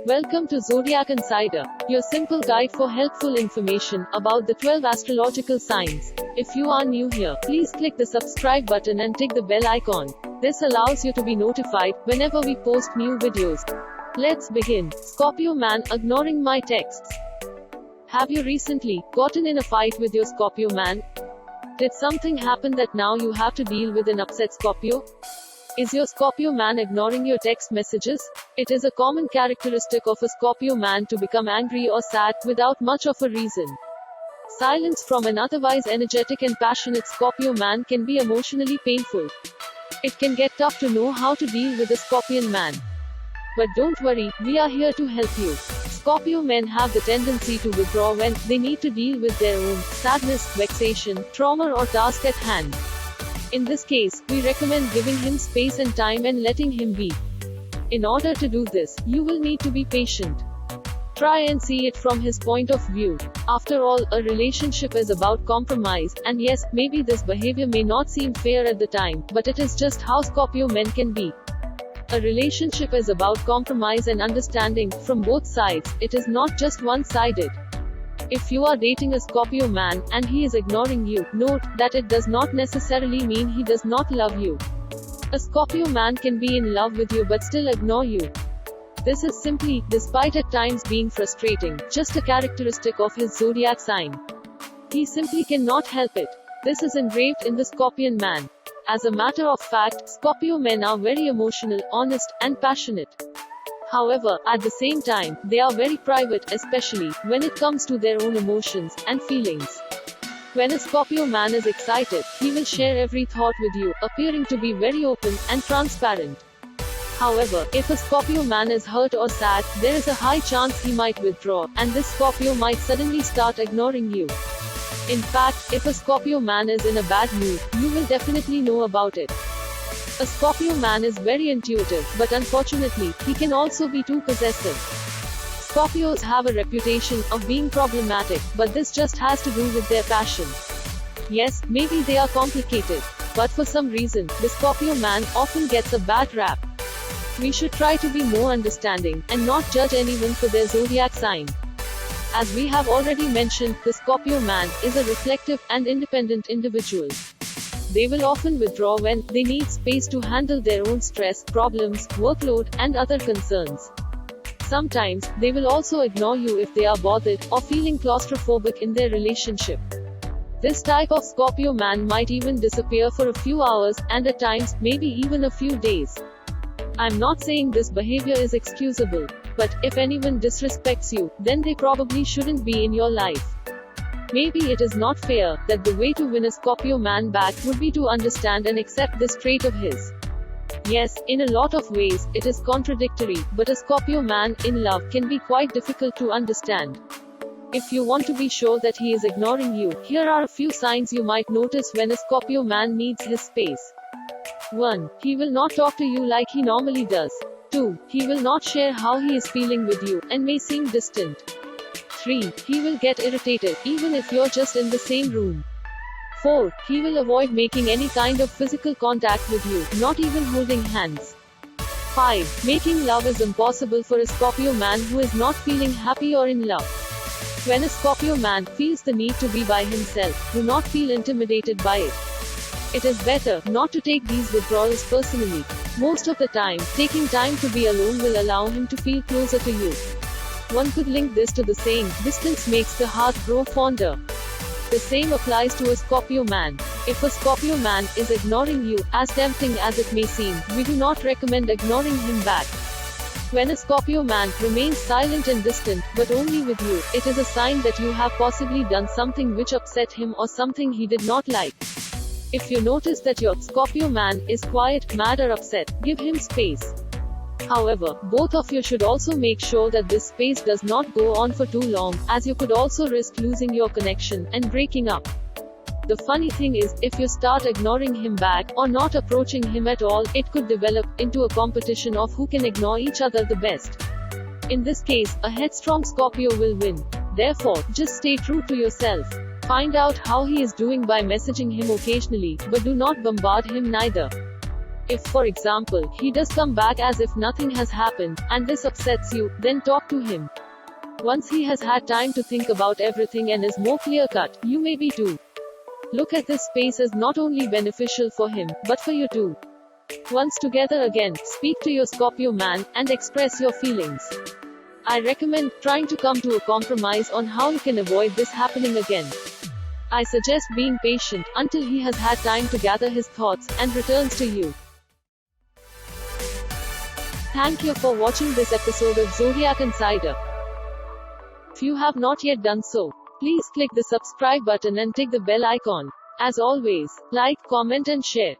Welcome to Zodiac Insider, your simple guide for helpful information about the 12 astrological signs. If you are new here, please click the subscribe button and tick the bell icon. This allows you to be notified whenever we post new videos. Let's begin. Scorpio man ignoring my texts. Have you recently gotten in a fight with your Scorpio man? Did something happen that now you have to deal with an upset Scorpio? Is your Scorpio man ignoring your text messages? It is a common characteristic of a Scorpio man to become angry or sad without much of a reason. Silence from an otherwise energetic and passionate Scorpio man can be emotionally painful. It can get tough to know how to deal with a Scorpion man. But don't worry, we are here to help you. Scorpio men have the tendency to withdraw when they need to deal with their own sadness, vexation, trauma or task at hand. In this case, we recommend giving him space and time and letting him be. In order to do this, you will need to be patient. Try and see it from his point of view. After all, a relationship is about compromise, and yes, maybe this behavior may not seem fair at the time, but it is just how Scorpio men can be. A relationship is about compromise and understanding from both sides. It is not just one-sided. If you are dating a Scorpio man, and he is ignoring you, note that it does not necessarily mean he does not love you. A Scorpio man can be in love with you but still ignore you. This is simply, despite at times being frustrating, just a characteristic of his zodiac sign. He simply cannot help it. This is engraved in the Scorpion man. As a matter of fact, Scorpio men are very emotional, honest, and passionate. However, at the same time, they are very private, especially when it comes to their own emotions and feelings. When a Scorpio man is excited, he will share every thought with you, appearing to be very open and transparent. However, if a Scorpio man is hurt or sad, there is a high chance he might withdraw, and this Scorpio might suddenly start ignoring you. In fact, if a Scorpio man is in a bad mood, you will definitely know about it. A Scorpio man is very intuitive, but unfortunately, he can also be too possessive. Scorpios have a reputation of being problematic, but this just has to do with their passion. Yes, maybe they are complicated, but for some reason, the Scorpio man often gets a bad rap. We should try to be more understanding, and not judge anyone for their zodiac sign. As we have already mentioned, the Scorpio man is a reflective and independent individual. They will often withdraw when they need space to handle their own stress, problems, workload, and other concerns. Sometimes, they will also ignore you if they are bothered or feeling claustrophobic in their relationship. This type of Scorpio man might even disappear for a few hours, and at times, maybe even a few days. I'm not saying this behavior is excusable, but if anyone disrespects you, then they probably shouldn't be in your life. Maybe it is not fair that the way to win a Scorpio man back would be to understand and accept this trait of his. Yes, in a lot of ways, it is contradictory, but a Scorpio man in love can be quite difficult to understand. If you want to be sure that he is ignoring you, here are a few signs you might notice when a Scorpio man needs his space. 1. He will not talk to you like he normally does. 2. He will not share how he is feeling with you, and may seem distant. 3. He will get irritated, even if you're just in the same room. 4. He will avoid making any kind of physical contact with you, not even holding hands. 5. Making love is impossible for a Scorpio man who is not feeling happy or in love. When a Scorpio man feels the need to be by himself, do not feel intimidated by it. It is better not to take these withdrawals personally. Most of the time, taking time to be alone will allow him to feel closer to you. One could link this to the saying, distance makes the heart grow fonder. The same applies to a Scorpio man. If a Scorpio man is ignoring you, as tempting as it may seem, we do not recommend ignoring him back. When a Scorpio man remains silent and distant, but only with you, it is a sign that you have possibly done something which upset him or something he did not like. If you notice that your Scorpio man is quiet, mad or upset, give him space. However, both of you should also make sure that this space does not go on for too long, as you could also risk losing your connection and breaking up. The funny thing is, if you start ignoring him back, or not approaching him at all, it could develop into a competition of who can ignore each other the best. In this case, a headstrong Scorpio will win. Therefore, just stay true to yourself. Find out how he is doing by messaging him occasionally, but do not bombard him neither. If, for example, he does come back as if nothing has happened, and this upsets you, then talk to him. Once he has had time to think about everything and is more clear-cut, you may be too. Look at this space as not only beneficial for him, but for you too. Once together again, speak to your Scorpio man, and express your feelings. I recommend trying to come to a compromise on how you can avoid this happening again. I suggest being patient, until he has had time to gather his thoughts, and returns to you. Thank you for watching this episode of Zodiac Insider. If you have not yet done so, please click the subscribe button and tick the bell icon. As always, like, comment and share.